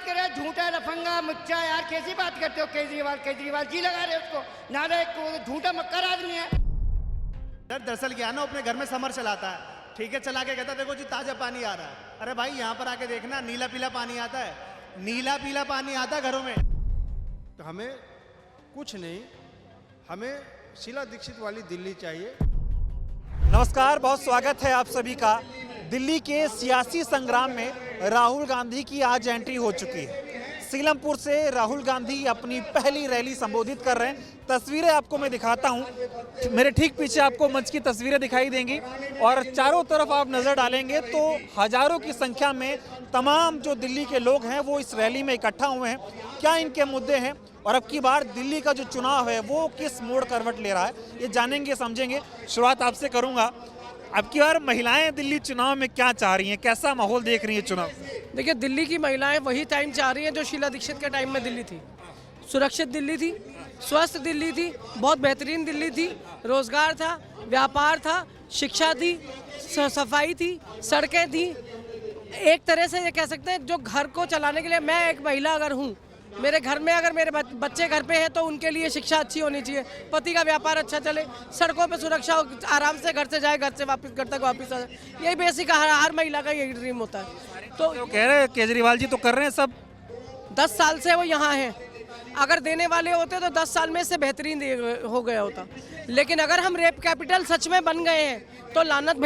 कर रहे हो, झूठा लफंगा मुच्चा यार, कैसी बात करते हो? केजरीवाल केजरीवाल जी लगा रहे हो उसको, नारे को झूठा मक्कर आदमी है। दरअसल क्या ना, अपने घर में समर चलाता है, ठीक है, चला के कहता देखो जी ताजा पानी आ रहा है। अरे भाई यहाँ पर आके देखना, नीला पीला पानी आता है, नीला पीला पानी आता है घरों में। तो हमें कुछ नहीं, हमें शीला दीक्षित वाली दिल्ली चाहिए। नमस्कार, बहुत स्वागत है आप सभी का। दिल्ली के सियासी संग्राम में राहुल गांधी की आज एंट्री हो चुकी है। सीलमपुर से राहुल गांधी अपनी पहली रैली संबोधित कर रहे हैं। तस्वीरें आपको मैं दिखाता हूं। मेरे ठीक पीछे आपको मंच की तस्वीरें दिखाई देंगी और चारों तरफ आप नज़र डालेंगे तो हजारों की संख्या में तमाम जो दिल्ली के लोग हैं वो इस रैली में इकट्ठा हुए हैं। क्या इनके मुद्दे हैं और अब की बार दिल्ली का जो चुनाव है वो किस मोड़ करवट ले रहा है, ये जानेंगे समझेंगे। शुरुआत आपसे करूँगा, अब की बार महिलाएं दिल्ली चुनाव में क्या चाह रही हैं, कैसा माहौल देख रही हैं चुनाव? देखिए, दिल्ली की महिलाएं वही टाइम चाह रही हैं जो शीला दीक्षित के टाइम में दिल्ली थी। सुरक्षित दिल्ली थी, स्वस्थ दिल्ली थी, बहुत बेहतरीन दिल्ली थी, रोजगार था, व्यापार था, शिक्षा थी, सफाई थी, सड़कें थी। एक तरह से ये कह सकते हैं जो घर को चलाने के लिए, मैं एक महिला अगर हूँ, मेरे घर में अगर मेरे बच्चे घर पे हैं तो उनके लिए शिक्षा अच्छी होनी चाहिए, पति का व्यापार अच्छा चले, सड़कों पे सुरक्षा, आराम से घर से जाए, घर से वापस घर तक वापस आ जाए। यही बेसिक हर महिला का यही ड्रीम होता है। तो कह रहे हैं केजरीवाल जी तो कर रहे हैं सब। 10 साल से वो यहाँ हैं, अगर देने वाले होते तो 10 साल में से बेहतरीन हो गया होता। लेकिन अगर हम रेप कैपिटल सच में बन गए हैं तो लानत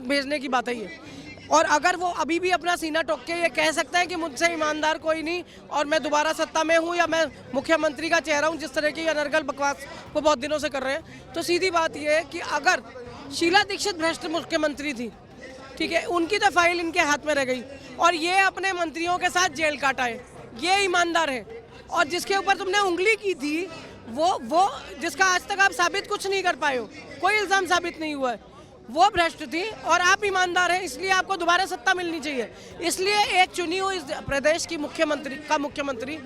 भेजने की बात है। और अगर वो अभी भी अपना सीना ठोक के ये कह सकते हैं कि मुझसे ईमानदार कोई नहीं और मैं दोबारा सत्ता में हूँ या मैं मुख्यमंत्री का चेहरा हूँ, जिस तरह की अनर्गल बकवास वो बहुत दिनों से कर रहे हैं, तो सीधी बात ये है कि अगर शीला दीक्षित भ्रष्ट मुख्यमंत्री थी, ठीक है, उनकी तो फाइल इनके हाथ में रह गई और ये अपने मंत्रियों के साथ जेल काटा है, ये ईमानदार है। और जिसके ऊपर तुमने उंगली की थी वो जिसका आज तक आप साबित कुछ नहीं कर पाए हो, कोई इल्ज़ाम साबित नहीं हुआ है, वो भ्रष्ट थी और आप ईमानदार हैं, इसलिए आपको दोबारा सत्ता मिलनी चाहिए। इसलिए एक चुनी हुई प्रदेश की मुख्यमंत्री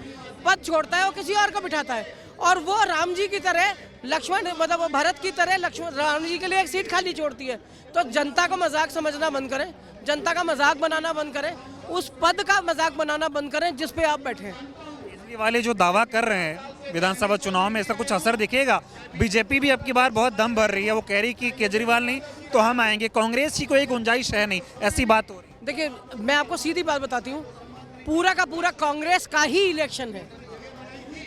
पद छोड़ता है और किसी और को बिठाता है। और वो राम जी की तरह लक्ष्मण, मतलब वो भरत की तरह राम जी के लिए एक सीट खाली छोड़ती है। तो जनता को मजाक समझना बंद करें, जनता का मजाक बनाना बंद करें, उस पद का मजाक बनाना बंद करें जिस पे आप बैठे हैं। वाले जो दावा कर रहे हैं विधानसभा चुनाव में, इसका कुछ असर दिखेगा? बीजेपी भी अब की बार बहुत दम भर रही है, वो कह रही कि केजरीवाल नहीं तो हम आएंगे, कांग्रेस की कोई गुंजाइश है नहीं, ऐसी बात हो रही। देखिए, मैं आपको सीधी बात बताती हूँ, पूरा का पूरा कांग्रेस का ही इलेक्शन है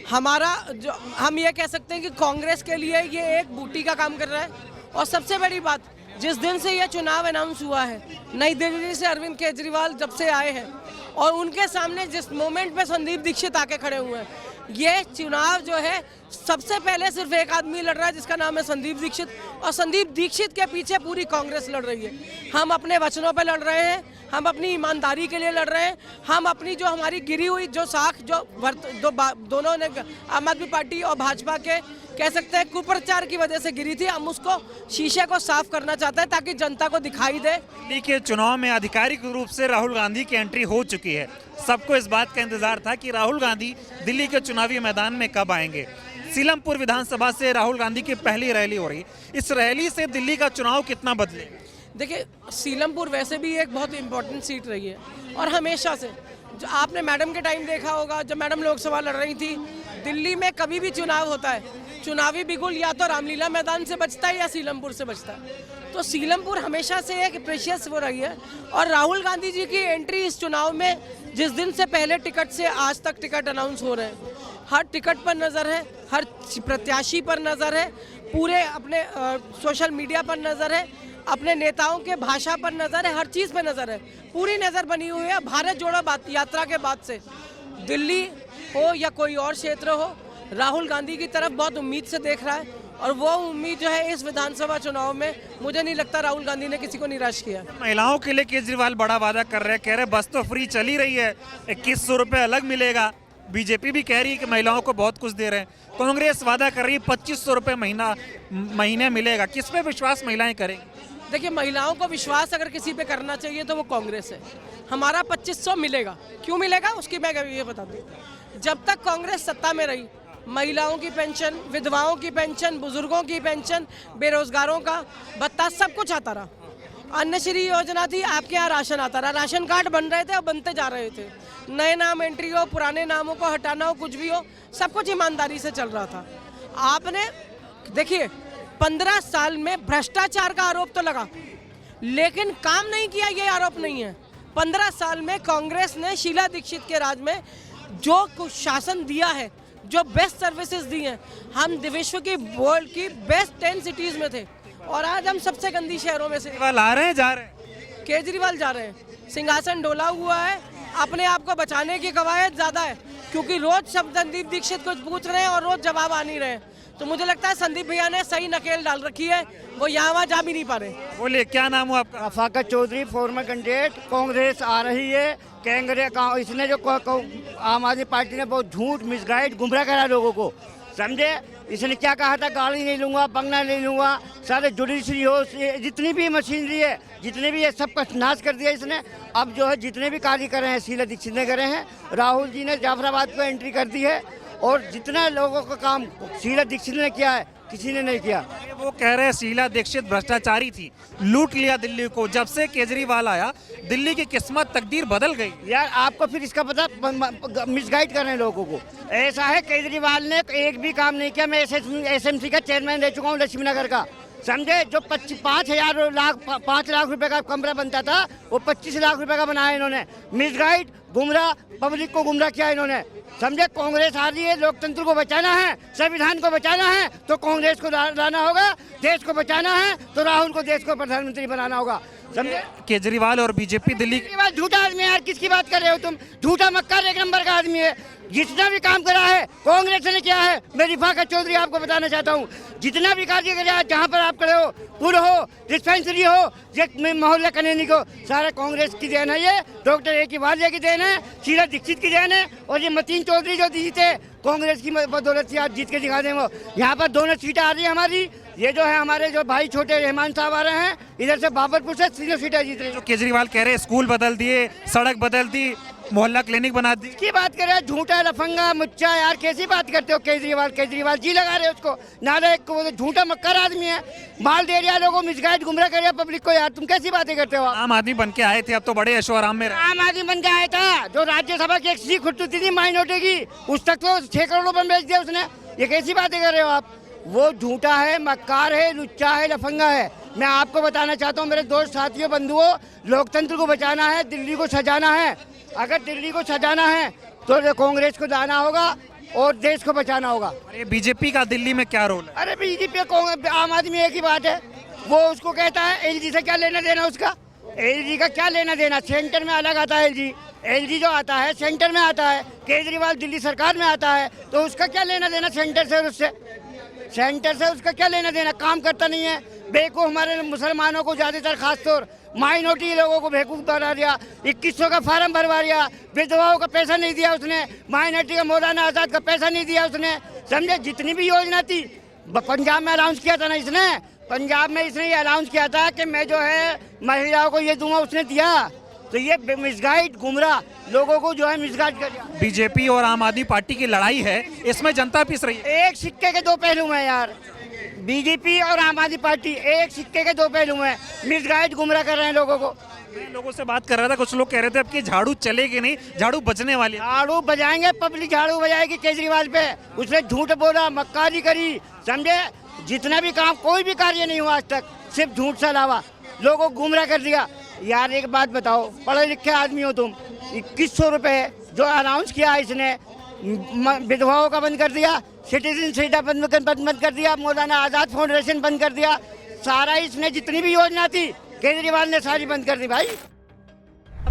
हमारा। जो हम ये कह सकते हैं कि कांग्रेस के लिए ये एक बूटी का काम कर रहा है। और सबसे बड़ी बात, जिस दिन से ये चुनाव अनाउंस हुआ है, नई दिल्ली से अरविंद केजरीवाल जब से आए हैं और उनके सामने जिस मोमेंट पे संदीप दीक्षित आके खड़े हुए हैं, ये चुनाव जो है सबसे पहले सिर्फ एक आदमी लड़ रहा है जिसका नाम है संदीप दीक्षित, और संदीप दीक्षित के पीछे पूरी कांग्रेस लड़ रही है। हम अपने वचनों पे लड़ रहे हैं, हम अपनी ईमानदारी के लिए लड़ रहे हैं, हम अपनी जो हमारी गिरी हुई जो साख दोनों ने, आम आदमी पार्टी और भाजपा के कह सकते हैं कुप्रचार की वजह से गिरी थी, हम उसको शीशे को साफ करना चाहते हैं ताकि जनता को दिखाई दे। दिल्ली के चुनाव में आधिकारिक रूप से राहुल गांधी की एंट्री हो चुकी है। सबको इस बात का इंतजार था कि राहुल गांधी दिल्ली के चुनावी मैदान में कब आएंगे। सीलमपुर विधानसभा से राहुल गांधी की पहली रैली हो रही, इस रैली से दिल्ली का चुनाव कितना बदले? देखिए, सीलमपुर वैसे भी एक बहुत इंपॉर्टेंट सीट रही है और हमेशा से, जो आपने मैडम के टाइम देखा होगा, जब मैडम लोकसभा लड़ रही थी, दिल्ली में कभी भी चुनाव होता है, चुनावी बिगुल या तो रामलीला मैदान से बचता है या सीलमपुर से बचता है। तो सीलमपुर हमेशा से एक प्रेशियस हो रही है और राहुल गांधी जी की एंट्री इस चुनाव में, जिस दिन से पहले टिकट से आज तक टिकट अनाउंस हो रहे हैं, हर टिकट पर नज़र है, हर प्रत्याशी पर नज़र है, पूरे अपने सोशल मीडिया पर नज़र है, अपने नेताओं के भाषा पर नज़र है, हर चीज़ पर नज़र है, पूरी नज़र बनी हुई है। भारत जोड़ो यात्रा के बाद से दिल्ली हो या कोई और क्षेत्र हो, राहुल गांधी की तरफ बहुत उम्मीद से देख रहा है और वो उम्मीद जो है इस विधानसभा चुनाव में, मुझे नहीं लगता राहुल गांधी ने किसी को निराश किया। महिलाओं के लिए केजरीवाल बड़ा वादा कर रहे हैं, कह रहे बस तो फ्री चली रही है, 2100 रुपये अलग मिलेगा। बीजेपी भी कह रही है कि महिलाओं को बहुत कुछ दे रहे हैं, कांग्रेस वादा कर रही है 2500 रुपये महीने मिलेगा। किस पे विश्वास महिलाएं करेंगी? देखिए, महिलाओं को विश्वास अगर किसी पे करना चाहिए तो वो कांग्रेस है। हमारा 2500 मिलेगा, क्यों मिलेगा उसकी मैं ये बता दूँ। जब तक कांग्रेस सत्ता में रही, महिलाओं की पेंशन, विधवाओं की पेंशन, बुजुर्गों की पेंशन, बेरोजगारों का भत्ता, सब कुछ आता रहा। अन्न श्री योजना थी, आपके यहाँ राशन आता रहा, राशन कार्ड बन रहे थे और बनते जा रहे थे। नए नाम एंट्री हो, पुराने नामों को हटाना हो, कुछ भी हो, सब कुछ ईमानदारी से चल रहा था। आपने देखिए 15 साल में भ्रष्टाचार का आरोप तो लगा, लेकिन काम नहीं किया, ये आरोप नहीं है। 15 साल में कांग्रेस ने शीला दीक्षित के राज में जो कुछ शासन दिया है, जो बेस्ट सर्विसेज दी हैं, हम विश्व की वर्ल्ड की बेस्ट 10 सिटीज में थे और आज हम सबसे गंदी शहरों में से। केजरीवाल आ रहे हैं, जा रहे हैं? केजरीवाल जा रहे हैं, सिंहासन डोला हुआ है, अपने आप को बचाने की कवायद ज्यादा है, क्योंकि रोज सब संदीप दीक्षित कुछ पूछ रहे हैं और रोज जवाब आ नहीं रहे। तो मुझे लगता है संदीप भैया ने सही नकेल डाल रखी है, वो यहाँ वहाँ जा भी नहीं पा रहे। बोलिए, क्या नाम हुआ आपका? Rafaqat Chaudhary, former candidate. कांग्रेस आ रही है, इसने जो आम आदमी पार्टी ने बहुत झूठ मिसगाइड गुमराह करा लोगों को, समझे। इसने क्या कहा था, गाड़ी नहीं लूंगा, बंगला नहीं लूंगा, सारे जुडिशरी हो, जितनी भी मशीनरी है, जितने भी है, सब का नाश कर दिया इसने। अब जो है जितने भी कार्य कर रहे हैं शीला दीक्षित ने करे हैं, राहुल जी ने जाफराबाद को एंट्री कर दी है, और जितना लोगों का काम शीला दीक्षित ने किया है किसी ने नहीं किया। वो कह रहे हैं शीला दीक्षित भ्रष्टाचारी थी, लूट लिया दिल्ली को। जब से केजरीवाल आया, दिल्ली की किस्मत तकदीर बदल गई। यार आपको फिर इसका पता, मिसगाइड कर रहे हैं लोगों को। ऐसा है, केजरीवाल ने एक भी काम नहीं किया। मैं SMC का चेयरमैन रह चुका हूँ लक्ष्मीनगर का, समझे। जो 5 लाख रुपए का कमरा बनता था, वो 25 लाख रुपए का बनाया इन्होंने। मिसगाइड, गुमराह, पब्लिक को गुमराह किया इन्होंने, समझे। कांग्रेस आ रही है, लोकतंत्र को बचाना है, संविधान को बचाना है तो कांग्रेस को लाना होगा, देश को बचाना है तो राहुल को देश को प्रधानमंत्री बनाना होगा, समझे। केजरीवाल और बीजेपी दिल्ली झूठा आदमी है यार, किसकी बात कर रहे हो तुम? झूठा मक्कार एक नंबर का आदमी है। जितना भी काम करा है कांग्रेस ने किया है। मैं रफाकत चौधरी आपको बताना चाहता हूँ, जितना भी कार्य करा, जहाँ पर आप खड़े हो, पुल हो, डिस्पेंसरी हो, मोहल्ला कनेनी को, सारा कांग्रेस की देन है। ये डॉक्टर A.K. वालिया की देन है, शीला दीक्षित की देन है, और ये मतीन चौधरी जो जीते कांग्रेस की बदौलत से आज जीत के दिखा दें। वो यहाँ पर दोनों सीटें आ रही है हमारी। ये जो है हमारे जो भाई छोटे रहमान साहब आ रहे हैं, इधर से बाबरपुर से 3 सीटें जीत रही है। जो केजरीवाल कह रहे हैं स्कूल बदल दिए, सड़क बदल दी, मोहल्ला क्लिनिक बना दी, की बात कर रहे हैं? झूठा लफंगा मुच्चा, यार कैसी बात करते हो? केजरीवाल जी लगा रहे हो उसको, नालायक को, वो झूठा मक्कार आदमी है। माल दे रहा लोगों को, मिसगाइड गुमराह कर रहा पब्लिक को। यार तुम कैसी बातें करते हो? आम आदमी बन के आए थे, अब तो बड़े ऐशो आराम में। आम आदमी बन के आया था, जो राज्यसभा की एक सीट खुटती थी माइनॉरिटी की, उस तक तो 6 करोड़ रुपए बेच दिया उसने। ये कैसी बातें कर रहे हो आप? वो झूठा है, मक्कार है, लुच्चा है, लफंगा है। मैं आपको बताना चाहता हूँ मेरे दोस्त साथियों बंधुओं, लोकतंत्र को बचाना है, दिल्ली को सजाना है। अगर दिल्ली को सजाना है तो कांग्रेस को जाना होगा और देश को बचाना होगा। अरे बीजेपी का दिल्ली में क्या रोल है? अरे बीजेपी आम आदमी एक ही बात है, वो उसको कहता है LG से क्या लेना देना उसका? LG का क्या लेना देना? सेंटर में अलग आता है LG जो आता है सेंटर में आता है। केजरीवाल दिल्ली सरकार में आता है, तो उसका क्या लेना देना सेंटर से? उससे सेंटर से उसका क्या लेना देना? काम करता नहीं है। बेवकूफ़ हमारे मुसलमानों को, ज़्यादातर खासतौर माइनॉरिटी लोगों को बेवकूफ़ बना दिया। 2100 का फार्म भरवा दिया, विधवाओं का पैसा नहीं दिया उसने, माइनॉरिटी का मौलाना आज़ाद का पैसा नहीं दिया उसने, समझे। जितनी भी योजना थी, पंजाब में अनाउंस किया था ना इसने, पंजाब में इसने ये अनाउंस किया था कि मैं जो है महिलाओं को ये दूंगा, उसने दिया। तो ये मिसगाइड गुमराह लोगों को जो है मिसगाइड कर दिया। बीजेपी और आम आदमी पार्टी की लड़ाई है, इसमें जनता पिस रही है। एक सिक्के के 2 पहलू हैं यार, बीजेपी और आम आदमी पार्टी एक सिक्के के 2 पहलू हैं। मिसगाइड गुमराह कर रहे हैं लोगों को। मैं लोगों से बात कर रहा था, कुछ लोग कह रहे थे अब कि झाड़ू चलेगी नहीं, झाड़ू बजने वाली है। झाड़ू बजाएंगे, पब्लिक झाड़ू बजाएगी केजरीवाल पे। उसने झूठ बोला, मक्कारी करी, समझे। जितना भी काम, कोई भी कार्य नहीं हुआ आज तक, सिर्फ झूठ से अलावा लोगों को गुमराह कर दिया। यार एक बात बताओ, पढ़े लिखे आदमी हो तुम, 2100 रुपये जो अनाउंस किया इसने, विधवाओं का बंद कर दिया, सिटीजन सीटा बंद कर दिया, मौलाना आज़ाद फाउंडेशन बंद कर दिया, सारा इसने जितनी भी योजना थी केजरीवाल ने सारी बंद कर दी। भाई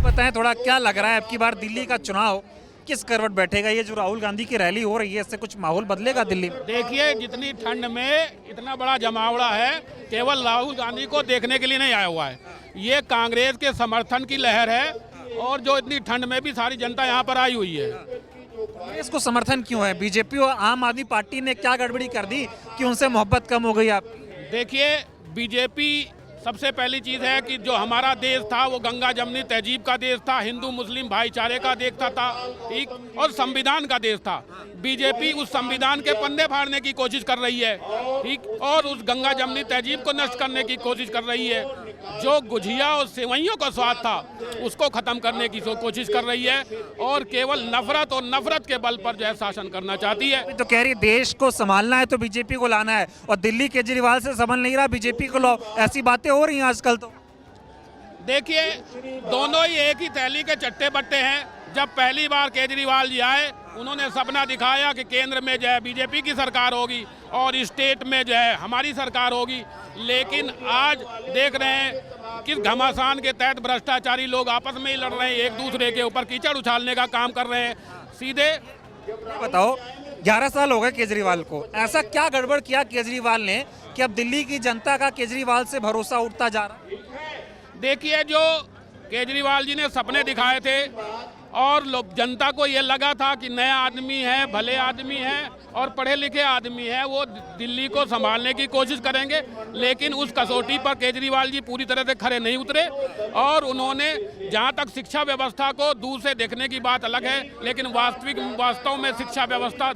बताएं थोड़ा, क्या लग रहा है अब की बार दिल्ली का चुनाव किस करवट बैठेगा? ये जो राहुल गांधी की रैली हो रही है, इससे कुछ माहौल बदलेगा दिल्ली में? देखिए, जितनी ठंड में इतना बड़ा जमावड़ा है, केवल राहुल गांधी को देखने के लिए नहीं आया हुआ है। ये कांग्रेस के समर्थन की लहर है, और जो इतनी ठंड में भी सारी जनता यहाँ पर आई हुई है। इसको समर्थन क्यों है? बीजेपी और आम आदमी पार्टी ने क्या गड़बड़ी कर दी कि उनसे मोहब्बत कम हो गई आपकी? देखिए, बीजेपी सबसे पहली चीज़ है कि जो हमारा देश था वो गंगा जमनी तहजीब का देश था, हिंदू मुस्लिम भाईचारे का देश था, ठीक, और संविधान का देश था। बीजेपी उस संविधान के पन्ने फाड़ने की कोशिश कर रही है, ठीक, और उस गंगा जमनी तहजीब को नष्ट करने की कोशिश कर रही है। जो गुझिया और सेवइयों का स्वाद था उसको ख़त्म करने की कोशिश कर रही है और केवल नफरत और नफरत के बल पर जो है शासन करना चाहती है। तो कह रही देश को संभालना है तो बीजेपी को लाना है, और दिल्ली केजरीवाल से संभल नहीं रहा, बीजेपी को लाओ, ऐसी बातें हो रही हैं आजकल। तो देखिए, दोनों ही एक ही थैली के चट्टे बट्टे हैं। जब पहली बार केजरीवाल जी आए, उन्होंने सपना दिखाया कि केंद्र में जो है बीजेपी की सरकार होगी और स्टेट में जो है हमारी सरकार होगी, लेकिन आज देख रहे हैं कि घमासान के तहत भ्रष्टाचारी लोग आपस में ही लड़ रहे हैं, एक दूसरे के ऊपर कीचड़ उछालने का काम कर रहे हैं। सीधे बताओ, 11 साल हो गए केजरीवाल को, ऐसा क्या गड़बड़ किया केजरीवाल ने कि अब दिल्ली की जनता का केजरीवाल से भरोसा उठता जा रहा है? देखिए, जो केजरीवाल जी ने सपने दिखाए थे और जनता को ये लगा था कि नया आदमी है, भले आदमी है और पढ़े लिखे आदमी है, वो दिल्ली को संभालने की कोशिश करेंगे, लेकिन उस कसौटी पर केजरीवाल जी पूरी तरह से खरे नहीं उतरे। और उन्होंने जहां तक शिक्षा व्यवस्था को दूर से देखने की बात अलग है, लेकिन वास्तव में शिक्षा व्यवस्था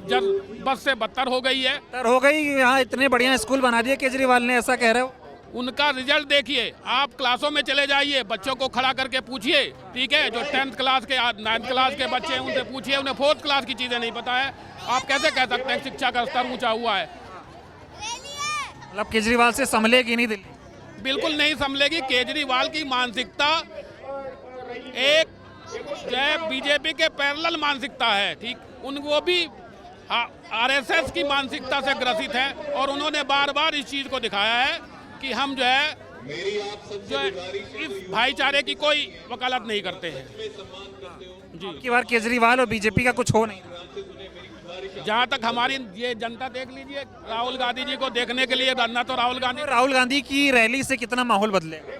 बस से बदतर हो गई है। हो गई, यहाँ इतने बढ़िया स्कूल बना दिए केजरीवाल ने, ऐसा कह रहे हो? उनका रिजल्ट देखिए, आप क्लासों में चले जाइए, बच्चों को खड़ा करके पूछिए, ठीक है, जो 10th क्लास के 9th क्लास के बच्चे हैं उनसे पूछिए, उन्हें 4th क्लास की चीज़ें नहीं पता है। आप कैसे कह सकते हैं शिक्षा का स्तर ऊंचा हुआ है? मतलब केजरीवाल से संभलेगी नहीं दिल्ली? बिल्कुल नहीं संभलेगी। केजरीवाल की मानसिकता एक जो है बीजेपी के पैरेलल मानसिकता है, ठीक, वो भी RSS की मानसिकता से ग्रसित है और उन्होंने बार बार इस चीज़ को दिखाया है कि हम जो है इस भाईचारे की कोई वकालत नहीं करते हैं। जी, की बार केजरीवाल और बीजेपी का कुछ हो नहीं। जहाँ तक हमारी ये जनता देख लीजिए, राहुल गांधी जी को देखने के लिए न तो राहुल गांधी की रैली से कितना माहौल बदलेगा?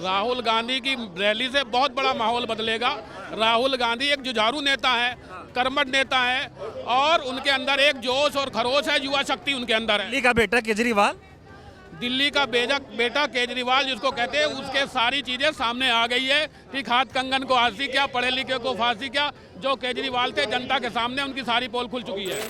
राहुल गांधी की रैली से बहुत बड़ा माहौल बदलेगा। राहुल गांधी एक जुझारू नेता है, कर्मठ नेता है और उनके अंदर एक जोश और खरोश है, युवा शक्ति उनके अंदर है। दिल्ली का बेटा केजरीवाल, दिल्ली का बेटा केजरीवाल जिसको कहते हैं, उसके सारी चीजें सामने आ गई है। ठीक, हाथ कंगन को आंसी क्या, पढ़े लिखे को फांसी क्या, जो केजरीवाल थे जनता के सामने उनकी सारी पोल खुल चुकी है।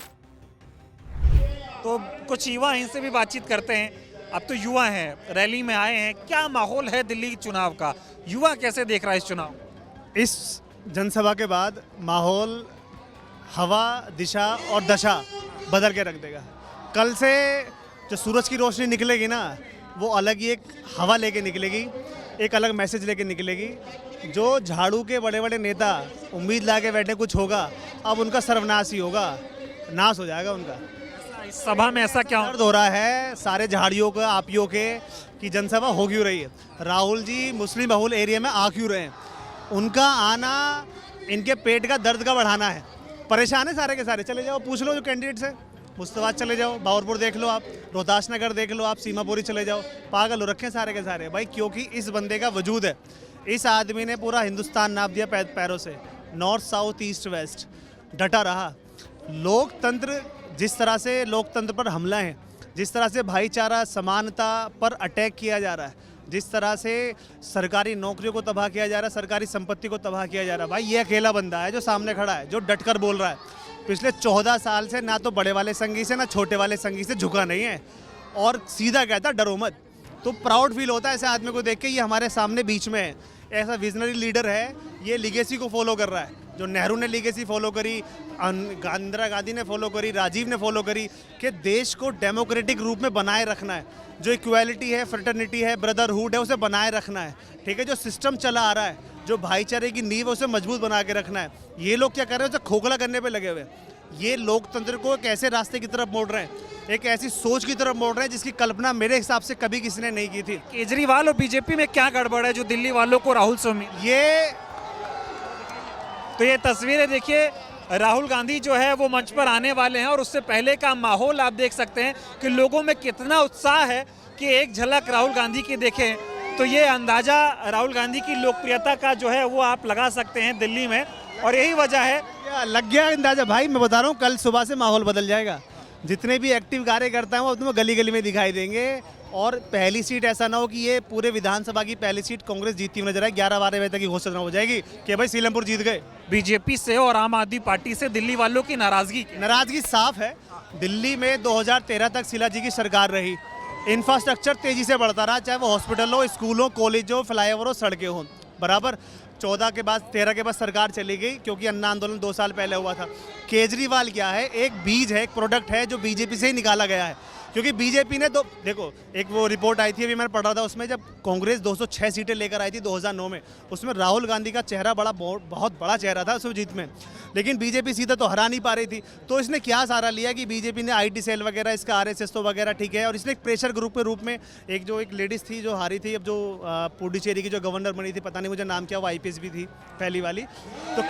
तो कुछ युवा इनसे भी बातचीत करते हैं। अब तो युवा हैं, रैली में आए हैं, क्या माहौल है दिल्ली चुनाव का? युवा कैसे देख रहा है इस चुनाव? इस जनसभा के बाद माहौल, हवा, दिशा और दशा बदल के रख देगा। कल से जो सूरज की रोशनी निकलेगी ना, वो अलग ही एक हवा लेके निकलेगी, एक अलग मैसेज लेके निकलेगी। जो झाड़ू के बड़े बड़े नेता उम्मीद ला के बैठे कुछ होगा, अब उनका सर्वनाश ही होगा, नाश हो जाएगा उनका। इस सभा में ऐसा क्या दर्द हो रहा है सारे झाड़ियों का, आपियों के, कि जनसभा हो क्यों रही है? राहुल जी मुस्लिम बहुल एरिया में आ क्यों रहे हैं? उनका आना इनके पेट का दर्द का बढ़ाना है। परेशान है सारे के सारे। चले जाओ, पूछ लो जो कैंडिडेट से, मुस्तफाबाद चले जाओ, बावरपुर देख लो आप, रोहतास नगर देख लो आप, सीमापुरी चले जाओ, पागल हो रखे सारे के सारे भाई, क्योंकि इस बंदे का वजूद है। इस आदमी ने पूरा हिंदुस्तान नाप दिया पैरों से, नॉर्थ साउथ ईस्ट वेस्ट, डटा रहा। लोकतंत्र, जिस तरह से लोकतंत्र पर हमला है, जिस तरह से भाईचारा समानता पर अटैक किया जा रहा है, जिस तरह से सरकारी नौकरियों को तबाह किया जा रहा है, सरकारी संपत्ति को तबाह किया जा रहा है, भाई ये अकेला बंदा है जो सामने खड़ा है, जो डटकर बोल रहा है। पिछले 14 साल से ना तो बड़े वाले संगी से ना छोटे वाले संगी से झुका नहीं है और सीधा कहता डरो मत। तो प्राउड फील होता है ऐसे आदमी को देख के, ये हमारे सामने बीच में है, ऐसा विजनरी लीडर है, ये लीगेसी को फॉलो कर रहा है। जो नेहरू ने लीगेसी फॉलो करी, इंदिरा गांधी ने फॉलो करी, राजीव ने फॉलो करी, कि देश को डेमोक्रेटिक रूप में बनाए रखना है, जो इक्वालिटी है, फ्रेटर्निटी है, ब्रदरहुड है, उसे बनाए रखना है। ठीक है, जो सिस्टम चला आ रहा है, जो भाईचारे की नींव है, उसे मजबूत बना के रखना है। ये लोग क्या कर रहे हैं, उसे खोखला करने पे लगे हुए हैं। ये लोकतंत्र को एक ऐसे रास्ते की तरफ मोड़ रहे हैं, एक ऐसी सोच की तरफ मोड़ रहे हैं जिसकी कल्पना मेरे हिसाब से कभी किसी ने नहीं की थी। केजरीवाल और बीजेपी में क्या गड़बड़ है जो दिल्ली वालों को राहुल से उम्मीद? ये तस्वीरें देखिए, राहुल गांधी जो है वो मंच पर आने वाले हैं और उससे पहले का माहौल आप देख सकते हैं कि लोगों में कितना उत्साह है कि एक झलक राहुल गांधी की देखें तो ये अंदाजा राहुल गांधी की लोकप्रियता का जो है वो आप लगा सकते हैं दिल्ली में। और यही वजह है, लग गया अंदाजा भाई। मैं बता रहा हूँ, कल सुबह से माहौल बदल जाएगा। जितने भी एक्टिव कार्यकर्ता हैं वो तुम्हें गली गली में दिखाई देंगे। और पहली सीट ऐसा ना हो कि ये पूरे विधानसभा की पहली सीट कांग्रेस जीतती हुई नजर आए। 11-12 बजे तक की घोषणा हो जाएगी कि भाई सीलमपुर जीत गए। बीजेपी से और आम आदमी पार्टी से दिल्ली वालों की नाराजगी साफ है। दिल्ली में 2013 तक शीला जी की सरकार रही, इंफ्रास्ट्रक्चर तेज़ी से बढ़ता रहा, चाहे वो हॉस्पिटल हो, स्कूल हो, कॉलेज हो, फ्लाईओवर हो, सड़कें हो, बराबर। 14 के बाद 13 के बाद सरकार चली गई क्योंकि अन्ना आंदोलन 2 साल पहले हुआ था। केजरीवाल क्या है, एक बीज है, एक प्रोडक्ट है जो बीजेपी से ही निकाला गया है, क्योंकि बीजेपी ने देखो एक वो रिपोर्ट आई थी, अभी मैंने पढ़ा था, उसमें जब कांग्रेस 206 सीटें लेकर आई थी 2009 में, उसमें राहुल गांधी का चेहरा बहुत बड़ा चेहरा था उस जीत में, लेकिन बीजेपी सीधा तो हरा नहीं पा रही थी। तो इसने क्या सहारा लिया कि बीजेपी ने IT सेल वगैरह, इसका RSS तो वगैरह ठीक है, और इसने एक प्रेशर ग्रुप के रूप में एक लेडीज़ थी जो हारी थी, अब जो पुडुचेरी की जो गवर्नर बनी थी, पता नहीं मुझे नाम क्या, वो IPS भी थी पहली वाली, तो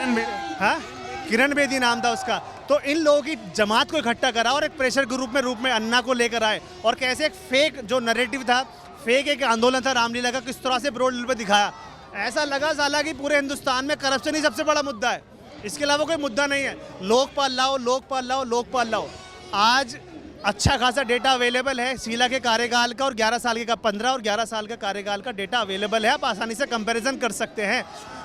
हाँ किरण बेदी नाम था उसका। तो इन लोगों की जमात को इकट्ठा करा और एक प्रेशर ग्रुप में रूप में अन्ना को लेकर आए, और कैसे एक फेक जो नैरेटिव था, फेक एक आंदोलन था रामलीला का, किस तरह से ब्रॉड लेवल पे दिखाया। ऐसा लगा साला कि पूरे हिंदुस्तान में करप्शन ही सबसे बड़ा मुद्दा है, इसके अलावा कोई मुद्दा नहीं है। लोकपाल लाओ, लोकपाल लाओ, लोकपाल लाओ। आज अच्छा खासा डेटा अवेलेबल है शीला के कार्यकाल का, और 11 साल का 15 और 11 साल का कार्यकाल का डेटा अवेलेबल है, आप आसानी से कंपैरिजन कर सकते हैं।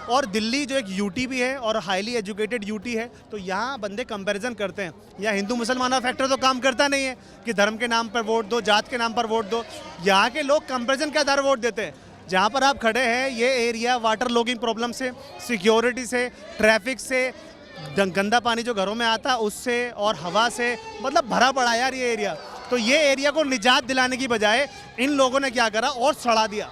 और दिल्ली जो एक यूटी भी है और हाईली एजुकेटेड यूटी है, तो यहाँ बंदे कंपैरिजन करते हैं। यहाँ हिंदू मुसलमान का फैक्टर तो काम करता नहीं है कि धर्म के नाम पर वोट दो, जात के नाम पर वोट दो। यहाँ के लोग कंपैरिजन के आधार वोट देते हैं। जहाँ पर आप खड़े हैं, ये एरिया वाटर लॉगिंग प्रॉब्लम से, सिक्योरिटी से, ट्रैफिक से, गंदा पानी जो घरों में आता है उससे, और हवा से, मतलब भरा पड़ा यार ये एरिया। तो ये एरिया को निजात दिलाने की बजाय इन लोगों ने क्या करा, और सड़ा दिया।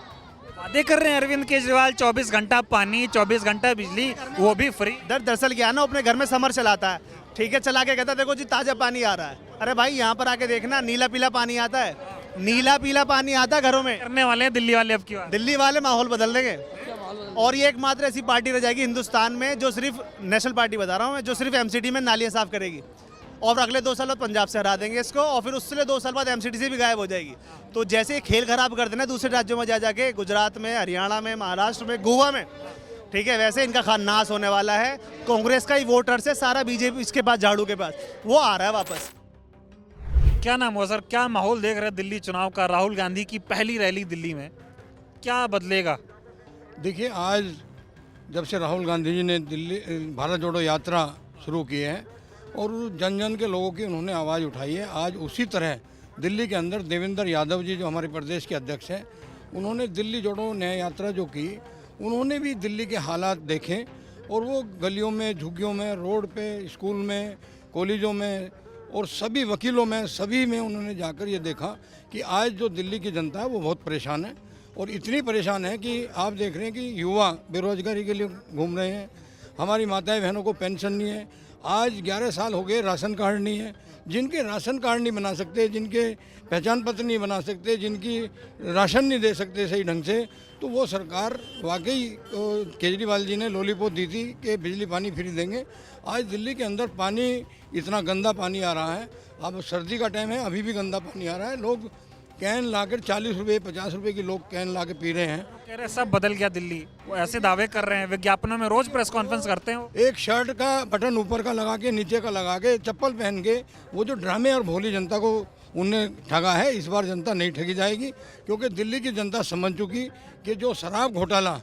वादे कर रहे हैं अरविंद केजरीवाल, 24 घंटा पानी, 24 घंटा बिजली, वो भी फ्री। दरअसल क्या है ना, अपने घर में समर चलाता है, ठीक है, चला के कहता है देखो जी ताज़ा पानी आ रहा है। अरे भाई यहाँ पर आके देखना, नीला पीला पानी आता है, नीला पीला पानी आता है घरों में। करने वाले हैं दिल्ली वाले अब की बात। दिल्ली वाले माहौल बदल देंगे, और ये एकमात्र ऐसी पार्टी रह जाएगी हिंदुस्तान में जो सिर्फ, नेशनल पार्टी बता रहा हूँ मैं, जो सिर्फ MCD में नालियाँ साफ करेगी, और अगले 2 साल बाद पंजाब से हरा देंगे इसको, और फिर उससे 2 साल बाद MCD से भी गायब हो जाएगी। तो जैसे खेल खराब कर देना दूसरे राज्यों में जा जाके, गुजरात में, हरियाणा में, महाराष्ट्र में, गोवा में, ठीक है, वैसे इनका नाश होने वाला है। कांग्रेस का ही वोटर से सारा बीजेपी इसके पास, झाड़ू के पास, वो आ रहा है वापस। क्या नाम हुआ सर, क्या माहौल देख रहे हैं दिल्ली चुनाव का? राहुल गांधी की पहली रैली दिल्ली में, क्या बदलेगा? देखिए, आज जब से राहुल गांधी जी ने दिल्ली भारत जोड़ो यात्रा शुरू की है और जन जन के लोगों की उन्होंने आवाज़ उठाई है, आज उसी तरह दिल्ली के अंदर देवेंद्र यादव जी जो हमारे प्रदेश के अध्यक्ष हैं, उन्होंने दिल्ली जोड़ो न्याय यात्रा जो की, उन्होंने भी दिल्ली के हालात देखे, और वो गलियों में, झुग्गियों में, रोड पे, स्कूल में, कॉलेजों में, और सभी वकीलों में, सभी में उन्होंने जाकर ये देखा कि आज जो दिल्ली की जनता है वो बहुत परेशान है, और इतनी परेशान है कि आप देख रहे हैं कि युवा बेरोजगारी के लिए घूम रहे हैं, हमारी माताएं बहनों को पेंशन नहीं है, आज 11 साल हो गए राशन कार्ड नहीं है, जिनके राशन कार्ड नहीं बना सकते, जिनके पहचान पत्र नहीं बना सकते, जिनकी राशन नहीं दे सकते सही ढंग से, तो वो सरकार वाकई केजरीवाल जी ने लॉलीपॉप दी थी कि बिजली पानी फ्री देंगे। आज दिल्ली के अंदर पानी, इतना गंदा पानी आ रहा है, अब सर्दी का टाइम है, अभी भी गंदा पानी आ रहा है, लोग कैन लाकर 40 रुपये 50 रुपये की लोग कैन ला के पी रहे हैं। कह रहे सब बदल गया दिल्ली, वो ऐसे दावे कर रहे हैं, विज्ञापनों में रोज प्रेस कॉन्फ्रेंस करते हैं। एक शर्ट का बटन ऊपर का लगा के, नीचे का लगा के, चप्पल पहन के, वो जो ड्रामे और भोली जनता को उनने ठगा है, इस बार जनता नहीं ठगी जाएगी, क्योंकि दिल्ली की जनता समझ चुकी कि जो शराब घोटाला,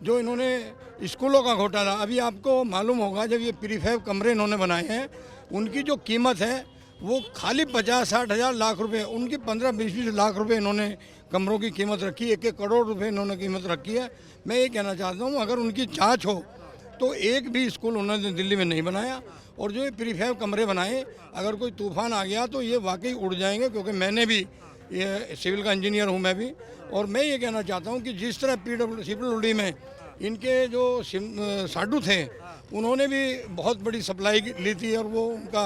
जो इन्होंने स्कूलों का घोटाला, अभी आपको मालूम होगा जब ये प्रीफैब कमरे इन्होंने बनाए हैं, उनकी जो कीमत है वो खाली 50-60 हज़ार लाख रुपए, उनकी 15-20 लाख रुपए इन्होंने कमरों की कीमत रखी, 1-1 करोड़ रुपए इन्होंने कीमत रखी है। मैं ये कहना चाहता हूँ, अगर उनकी जांच हो तो एक भी स्कूल उन्होंने दिल्ली में नहीं बनाया, और जो ये प्रीफैब कमरे बनाए, अगर कोई तूफान आ गया तो ये वाकई उड़ जाएंगे, क्योंकि मैंने भी ये सिविल का इंजीनियर हूँ मैं भी, और मैं ये कहना चाहता हूँ कि जिस तरह PWD में इनके जो साडू थे, उन्होंने भी बहुत बड़ी सप्लाई ली थी और वो उनका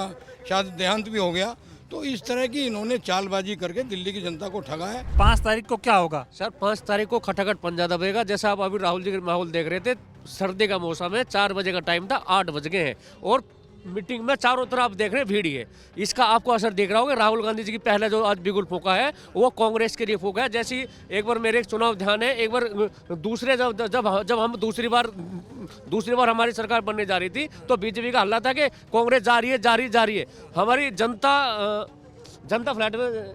शायद देहांत भी हो गया, तो इस तरह की इन्होंने चालबाजी करके दिल्ली की जनता को ठगा है। 5 तारीख को क्या होगा सर? 5 तारीख को खटाखट पंजा दबेगा। जैसा आप अभी राहुल जी का माहौल देख रहे थे, सर्दी का मौसम है, 4 बजे का टाइम था, 8 बज गए हैं, और मीटिंग में चारों तरफ आप देख रहे हैं भीड़ ही है। इसका आपको असर देख रहा होगा। राहुल गांधी जी की पहला जो आज बिगुल फूंका है वो कांग्रेस के लिए फूंका है। जैसी एक बार मेरे एक चुनाव ध्यान है, एक बार दूसरे जब हम दूसरी बार हमारी सरकार बनने जा रही थी, तो बीजेपी का हल्ला था कि कांग्रेस जा रही है। हमारी जनता फ्लैट में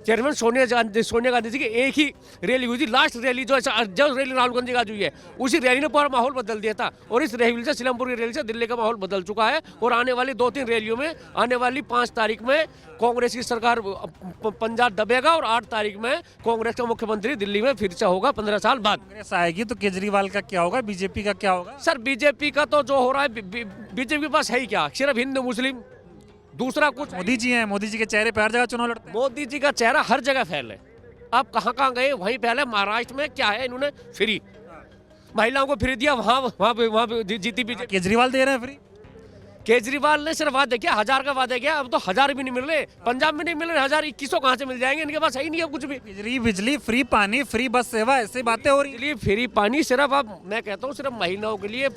चेयरमैन सोनिया गांधी जी की एक ही रैली हुई थी, लास्ट रैली जो रैली राहुल गांधी का हुई है, उसी रैली ने पूरा माहौल बदल दिया था। और इस रैली से, सीलमपुर की रैली से दिल्ली का माहौल बदल चुका है। और आने वाली 2-3 रैलियों में, आने वाली 5 तारीख में कांग्रेस की सरकार पंजाब दबेगा और 8 तारीख में कांग्रेस का मुख्यमंत्री दिल्ली में फिर से होगा 15 साल बाद। कांग्रेस आएगी तो केजरीवाल का क्या होगा, बीजेपी का क्या होगा? सर बीजेपी का तो जो हो रहा है, बीजेपी के पास है ही क्या, सिर्फ हिंदू मुस्लिम, दूसरा कुछ। मोदी जी हैं, मोदी जी के चेहरे पे हर जगह चुनाव लड़ते हैं। मोदी जी का चेहरा हर जगह फैले। आप कहाँ गए, वहीं पहले महाराष्ट्र में क्या है, इन्होंने फ्री महिलाओं को फ्री दिया, वहाँ पे जीती बीजेपी। केजरीवाल दे रहे हैं फ्री। केजरीवाल ने सिर्फ वादे किया, 1000 का वादे किया, अब तो 1000 भी नहीं मिल रहे। पंजाब में नहीं मिल रहे 1000, 2100 कहाँ से मिल जाएंगे, इनके पास है नहीं है कुछ भी। बिजली फ्री, पानी फ्री, बस सेवा, ऐसी बातें हो रही बिजली फ्री, पानी सिर्फ, अब मैं कहता हूँ सिर्फ महिलाओं के लिए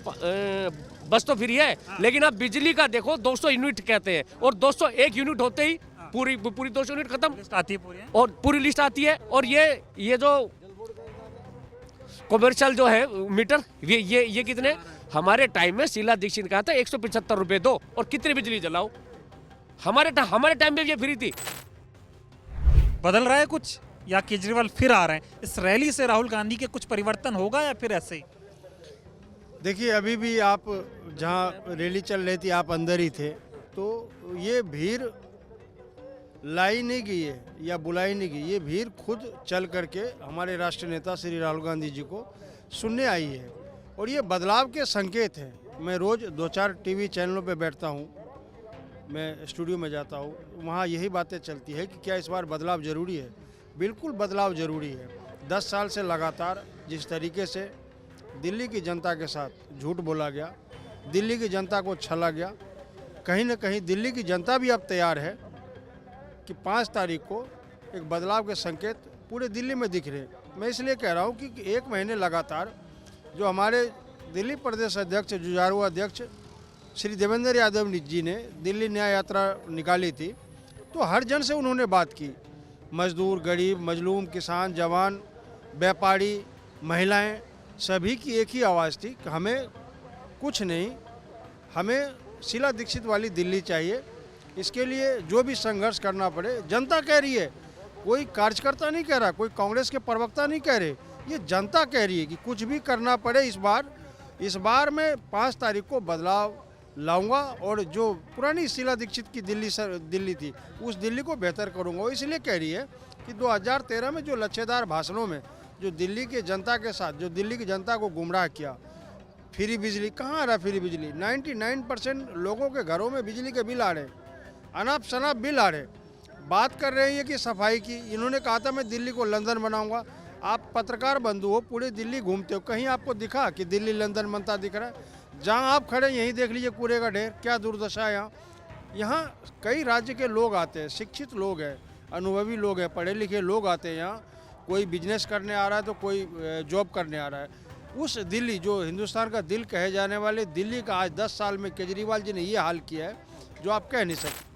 बस तो फ्री है। लेकिन अब बिजली का देखो 200 यूनिट कहते हैं, और 201 यूनिट होते ही पूरी 200 यूनिट खत्म आती है पूरी, और पूरी लिस्ट आती है। और ये जो कमर्शियल जो है मीटर, ये कितने, हमारे टाइम में शीला दीक्षित कहा था 175 रुपए दो और कितनी बिजली जलाओ। हमारे टाइम में ये फ्री थी। बदल रहा है कुछ या केजरीवाल फिर आ रहे हैं? इस रैली से राहुल गांधी के कुछ परिवर्तन होगा या फिर ऐसे ही? देखिए, अभी भी आप जहाँ रैली चल रही थी, आप अंदर ही थे, तो ये भीड़ लाई नहीं गई है या बुलाई नहीं गई, ये भीड़ खुद चल करके हमारे राष्ट्रीय नेता श्री राहुल गांधी जी को सुनने आई है। और ये बदलाव के संकेत हैं। मैं रोज़ 2-4 टीवी चैनलों पे बैठता हूँ, मैं स्टूडियो में जाता हूँ, वहाँ यही बातें चलती है कि क्या इस बार बदलाव ज़रूरी है। बिल्कुल बदलाव ज़रूरी है। 10 साल से लगातार जिस तरीके से दिल्ली की जनता के साथ झूठ बोला गया, दिल्ली की जनता को छला गया, कहीं ना कहीं दिल्ली की जनता भी अब तैयार है कि 5 तारीख को एक बदलाव के संकेत पूरे दिल्ली में दिख रहे हैं। मैं इसलिए कह रहा हूँ कि 1 महीने लगातार जो हमारे दिल्ली प्रदेश अध्यक्ष, जुझारू अध्यक्ष श्री देवेंद्र यादव जी ने दिल्ली न्याय यात्रा निकाली थी, तो हर जन से उन्होंने बात की। मजदूर, गरीब, मजलूम, किसान, जवान, व्यापारी, महिलाएं, सभी की एक ही आवाज़ थी कि हमें कुछ नहीं, हमें शीला दीक्षित वाली दिल्ली चाहिए। इसके लिए जो भी संघर्ष करना पड़े, जनता कह रही है, कोई कार्यकर्ता नहीं कह रहा, कोई कांग्रेस के प्रवक्ता नहीं कह रहे, ये जनता कह रही है कि कुछ भी करना पड़े। इस बार मैं 5 तारीख को बदलाव लाऊंगा और जो पुरानी शीला दीक्षित की दिल्ली थी, उस दिल्ली को बेहतर करूंगा। इसलिए कह रही है कि 2013 में जो लच्छेदार भाषणों में जो दिल्ली के जनता के साथ, जो दिल्ली की जनता को गुमराह किया, फ्री बिजली, कहाँ आ रहा फ्री बिजली? 99% लोगों के घरों में बिजली के बिल आ रहे, अनाप शनाप बिल आ रहे। बात कर रहे हैं कि सफाई की, इन्होंने कहा था मैं दिल्ली को लंदन बनाऊंगा। आप पत्रकार बंधु हो, पूरी दिल्ली घूमते हो, कहीं आपको दिखा कि दिल्ली लंदन बनता दिख रहा है? जहां आप खड़े यहीं देख लीजिए कूड़े का ढेर, क्या दुर्दशा है यहाँ कई राज्य के लोग आते हैं, शिक्षित लोग हैं, अनुभवी लोग हैं, पढ़े लिखे लोग आते हैं यहाँ। कोई बिजनेस करने आ रहा है तो कोई जॉब करने आ रहा है। उस दिल्ली, जो हिंदुस्तान का दिल कहे जाने वाले दिल्ली का आज 10 साल में केजरीवाल जी ने ये हाल किया है जो आप कह नहीं सकते।